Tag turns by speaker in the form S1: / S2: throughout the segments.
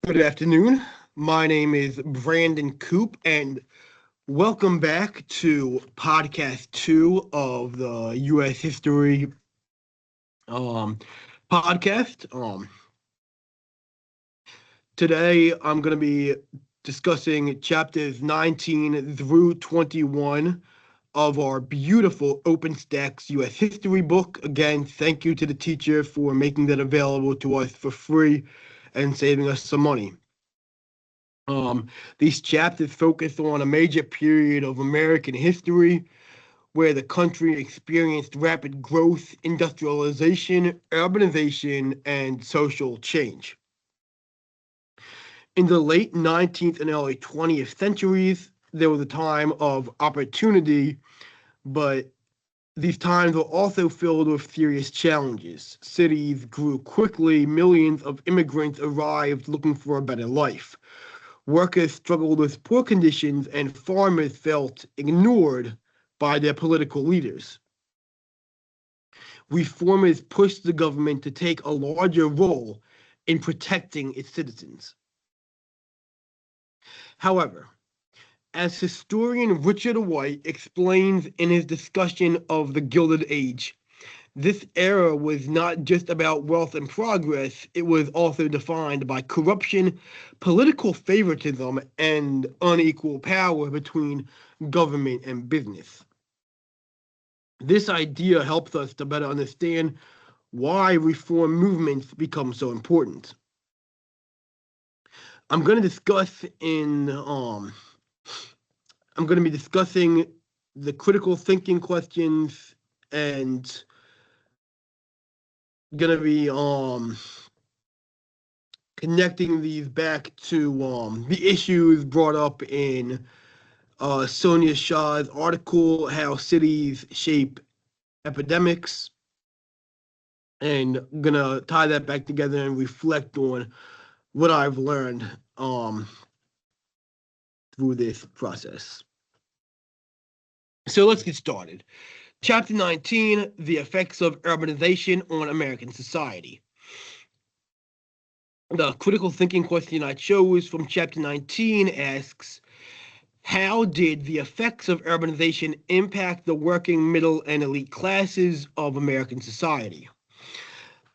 S1: Good afternoon. My name is Brandon Coop, and welcome back to podcast 2 of the U.S. History um, podcast. Today, I'm going to be discussing chapters 19 through 21 of our beautiful OpenStax U.S. History book. Again, thank you to the teacher for making that available to us for free and saving us some money. Um, these chapters focus on a major period of American history where the country experienced rapid growth, industrialization, urbanization, and social change. In the late 19th and early 20th centuries, there was a time of opportunity, but these times were also filled with serious challenges. Cities grew quickly, millions of immigrants arrived looking for a better life. Workers struggled with poor conditions, and farmers felt ignored by their political leaders. Reformers pushed the government to take a larger role in protecting its citizens. However, as historian Richard White explains in his discussion of the Gilded Age, this era was not just about wealth and progress, it was also defined by corruption, political favoritism, and unequal power between government and business. This idea helps us to better understand why reform movements become so important. I'm going to discuss in I'm going to be discussing the critical thinking questions and going to be connecting these back to the issues brought up in Sonia Shah's article, How Cities Shape Epidemics, and gonna tie that back together and reflect on what I've learned through this process. So let's get started. Chapter 19, The Effects of Urbanization on American Society. The critical thinking question I chose from chapter 19 asks, how did the effects of urbanization impact the working, middle, and elite classes of American society?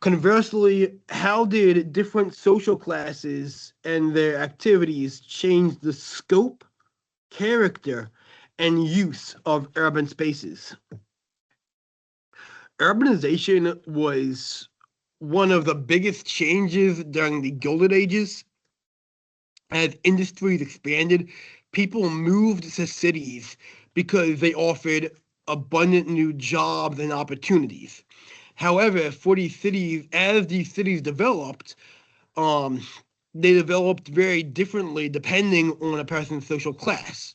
S1: Conversely, how did different social classes and their activities change the scope, character, and use of urban spaces? Urbanization was one of the biggest changes during the Gilded Ages. As industries expanded, people moved to cities because they offered abundant new jobs and opportunities. However, for these cities, as these cities developed, um, they developed very differently depending on a person's social class.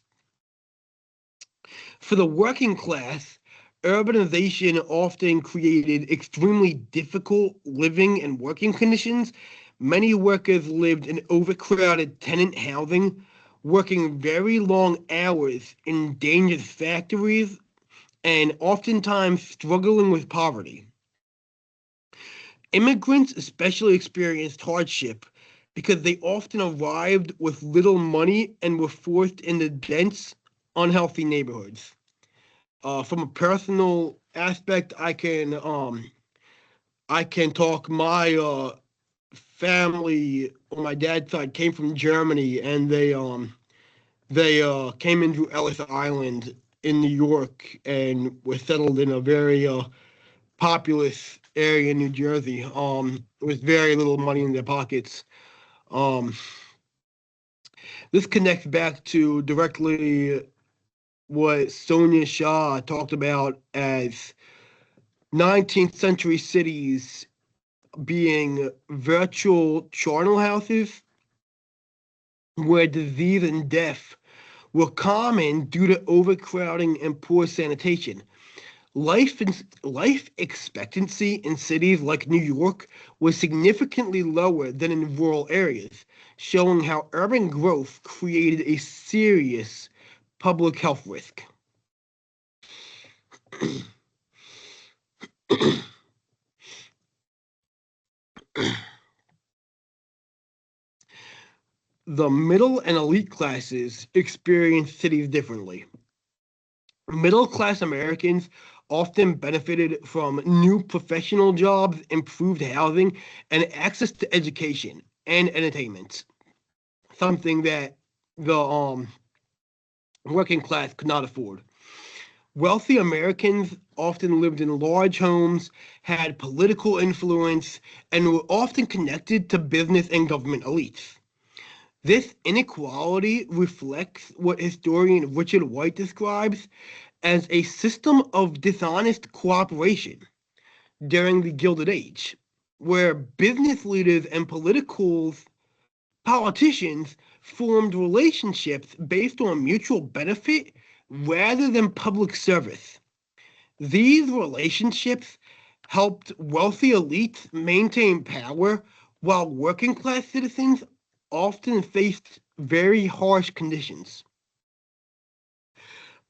S1: For the working class, urbanization often created extremely difficult living and working conditions. Many workers lived in overcrowded tenant housing, working very long hours in dangerous factories, and oftentimes struggling with poverty. Immigrants especially experienced hardship because they often arrived with little money and were forced into dense, unhealthy neighborhoods. From a personal aspect, I can talk. My family on my dad's side came from Germany, and they came into Ellis Island in New York and were settled in a very populous area in New Jersey. With very little money in their pockets. Um, this connects back to directly what Sonia Shah talked about as 19th century cities being virtual charnel houses where disease and death were common due to overcrowding and poor sanitation. Life expectancy in cities like New York was significantly lower than in rural areas, showing how urban growth created a serious public health risk. The middle and elite classes experience cities differently. Middle class Americans often benefited from new professional jobs, improved housing, and access to education and entertainment, something that the working class could not afford. Wealthy Americans often lived in large homes, had political influence, and were often connected to business and government elites. This inequality reflects what historian Richard White describes as a system of dishonest cooperation during the Gilded Age, where business leaders and politicians formed relationships based on mutual benefit rather than public service. These relationships helped wealthy elites maintain power while working class citizens often faced very harsh conditions.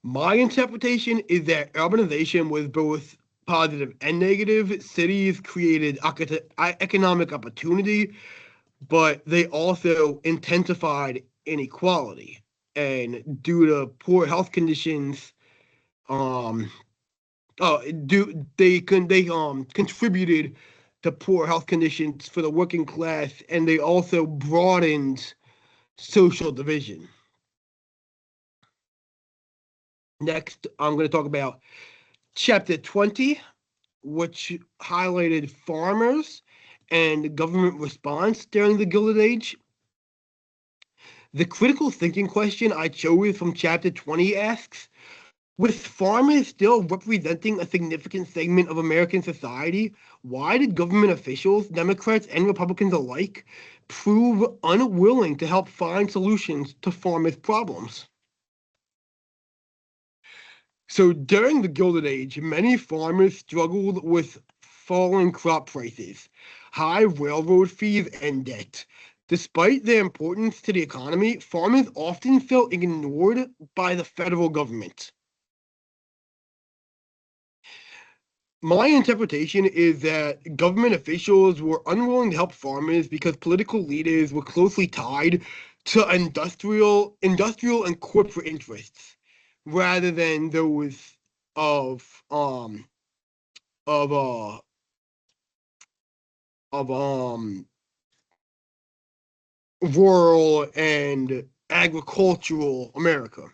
S1: My interpretation is that urbanization was both positive and negative. Cities created economic opportunity, but they also intensified inequality. And due to poor health conditions, um, they contributed to poor health conditions for the working class, and they also broadened social division. Next, I'm going to talk about chapter 20, which highlighted farmers and government response during the Gilded Age. The critical thinking question I chose from chapter 20 asks, with farmers still representing a significant segment of American society, why did government officials, Democrats and Republicans alike, prove unwilling to help find solutions to farmers' problems? So during the Gilded Age, many farmers struggled with falling crop prices, high railroad fees, and debt. Despite their importance to the economy, farmers often felt ignored by the federal government. My interpretation is that government officials were unwilling to help farmers because political leaders were closely tied to industrial and corporate interests rather than those of um of uh of rural and agricultural America.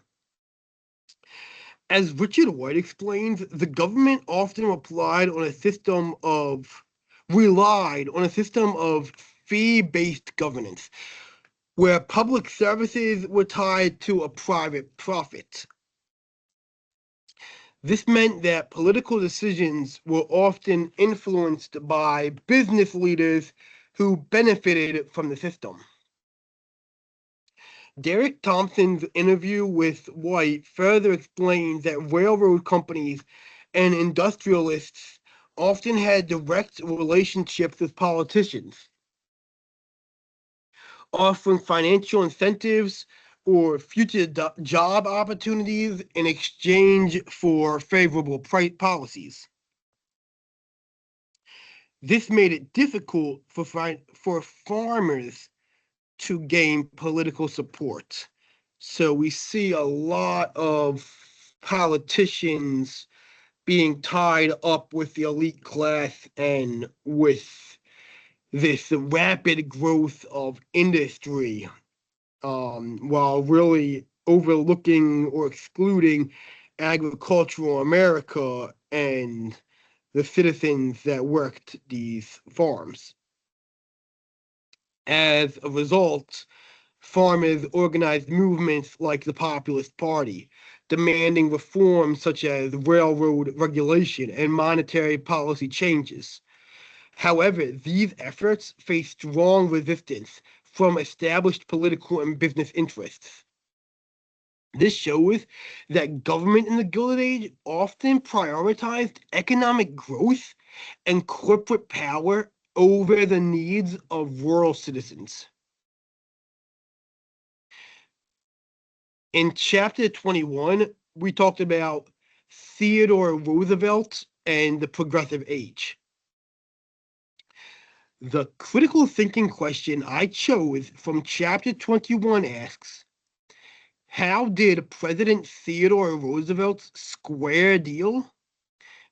S1: As Richard White explains, the government often relied on a system of fee-based governance, where public services were tied to a private profit. This meant that political decisions were often influenced by business leaders who benefited from the system. Derek Thompson's interview with White further explains that railroad companies and industrialists often had direct relationships with politicians, offering financial incentives or future job opportunities in exchange for favorable policies. This made it difficult for farmers to gain political support. So we see a lot of politicians being tied up with the elite class and with this rapid growth of industry, while really overlooking or excluding agricultural America and the citizens that worked these farms. As a result, farmers organized movements like the Populist Party, demanding reforms such as railroad regulation and monetary policy changes. However, these efforts faced strong resistance from established political and business interests. This shows that government in the Gilded Age often prioritized economic growth and corporate power over the needs of rural citizens. In chapter 21, we talked about Theodore Roosevelt and the progressive age. The critical thinking question I chose from chapter 21 asks, how did President Theodore Roosevelt's square deal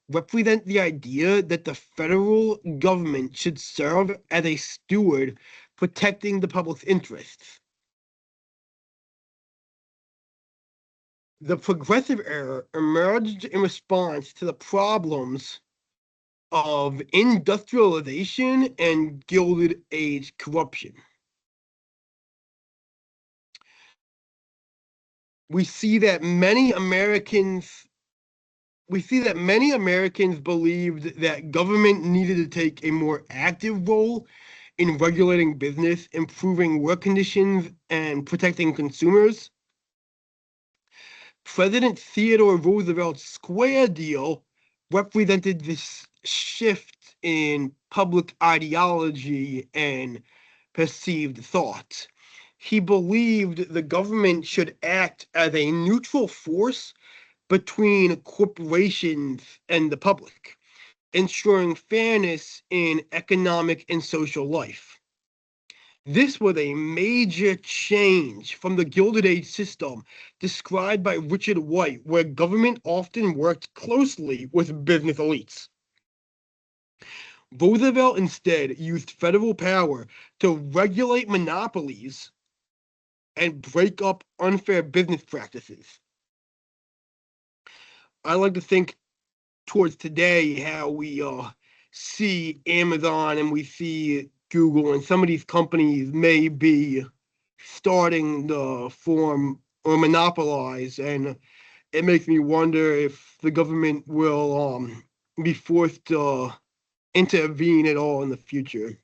S1: represent the idea that the federal government should serve as a steward protecting the public's interests? The progressive era emerged in response to the problems of industrialization and Gilded Age corruption. We see that many Americans believed that government needed to take a more active role in regulating business, improving work conditions, and protecting consumers. President Theodore Roosevelt's Square Deal represented this shift in public ideology and perceived thought. He believed the government should act as a neutral force between corporations and the public, ensuring fairness in economic and social life. This was a major change from the Gilded Age system described by Richard White, where government often worked closely with business elites. Roosevelt instead used federal power to regulate monopolies and break up unfair business practices. I like to think towards today how we see Amazon and we see Google, and some of these companies may be starting to form or monopolize, and it makes me wonder if the government will be forced to intervene at all in the future.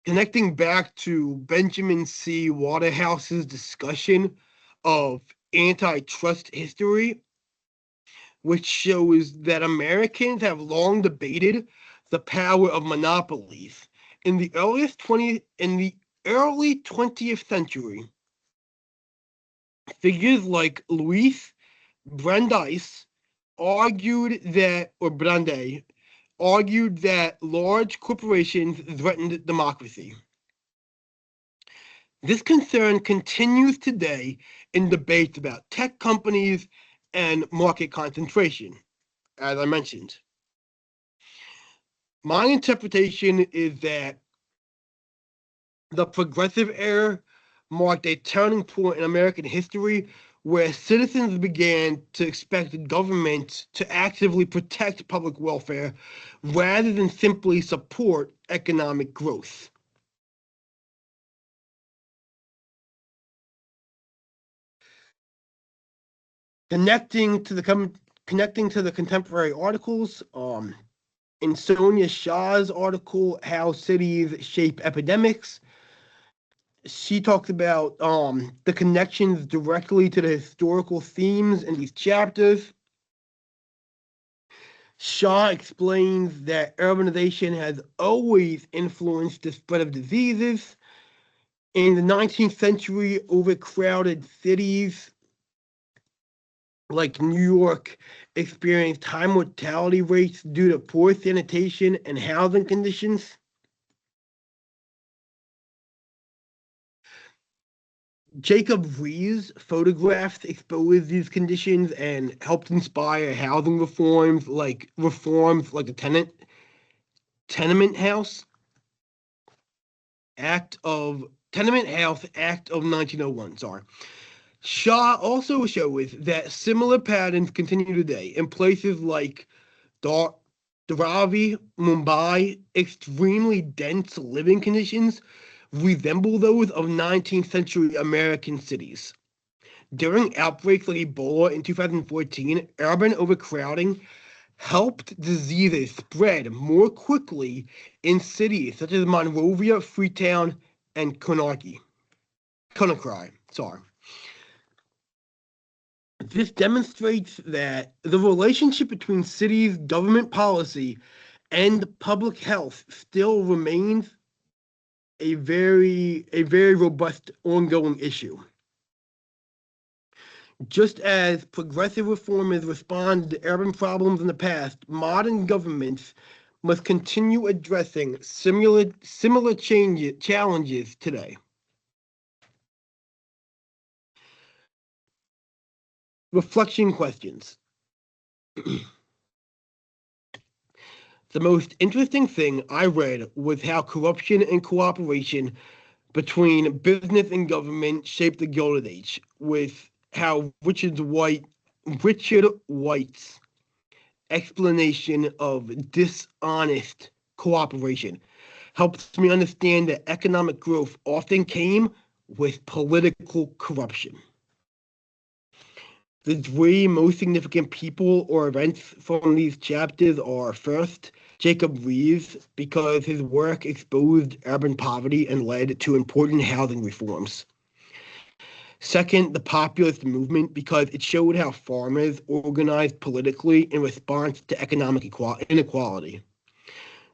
S1: Connecting back to Benjamin C. Waterhouse's discussion of antitrust history, which shows that Americans have long debated the power of monopolies. In the early 20th century, figures like Louis Brandeis argued that large corporations threatened democracy. This concern continues today in debates about tech companies and market concentration, as I mentioned. My interpretation is that the progressive era marked a turning point in American history where citizens began to expect the government to actively protect public welfare rather than simply support economic growth. Connecting to the contemporary articles, in Sonia Shah's article, How Cities Shape Epidemics, she talks about the connections directly to the historical themes in these chapters. Shah explains that urbanization has always influenced the spread of diseases. In the 19th century, overcrowded cities like New York experienced high mortality rates due to poor sanitation and housing conditions. Jacob Riis' photographs exposed these conditions and helped inspire housing reforms like the Tenement House Act of 1901. Sorry. Shah also shows that similar patterns continue today in places like Dharavi, Mumbai. Extremely dense living conditions resemble those of 19th century American cities. During outbreaks like Ebola in 2014, urban overcrowding helped diseases spread more quickly in cities such as Monrovia, Freetown, and Conakry. Sorry. This demonstrates that the relationship between cities' government policy and public health still remains a very robust ongoing issue. Just as progressive reformers responded to urban problems in the past, modern governments must continue addressing similar challenges today. Reflection questions. The most interesting thing I read was how corruption and cooperation between business and government shaped the Gilded Age, with how Richard White's explanation of dishonest cooperation helps me understand that economic growth often came with political corruption. The three most significant people or events from these chapters are: first, Jacob Riis, because his work exposed urban poverty and led to important housing reforms. Second, the populist movement, because it showed how farmers organized politically in response to economic inequality.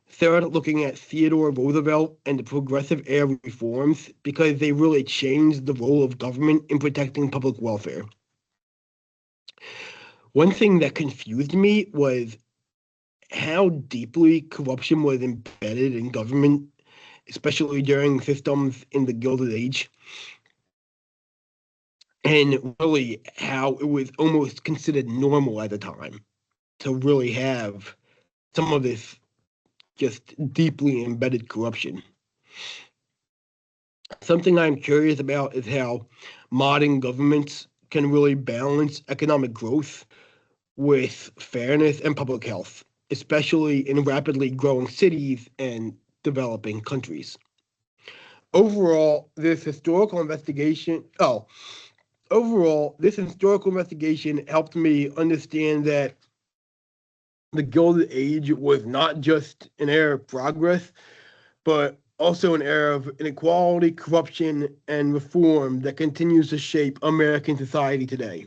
S1: Third, looking at Theodore Roosevelt and the progressive era reforms, because they really changed the role of government in protecting public welfare. One thing that confused me was how deeply corruption was embedded in government, especially during systems in the Gilded Age, and really how it was almost considered normal at the time to really have some of this just deeply embedded corruption. Something I'm curious about is how modern governments can really balance economic growth with fairness and public health, especially in rapidly growing cities and developing countries. Overall, this historical investigation, oh, overall, this historical investigation helped me understand that the Gilded Age was not just an era of progress, but also an era of inequality, corruption, and reform that continues to shape American society today.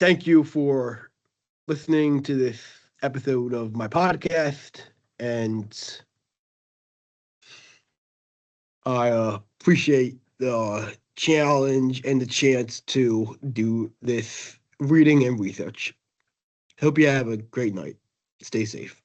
S1: Thank you for listening to this episode of my podcast, and I appreciate the challenge and the chance to do this reading and research. Hope you have a great night. Stay safe.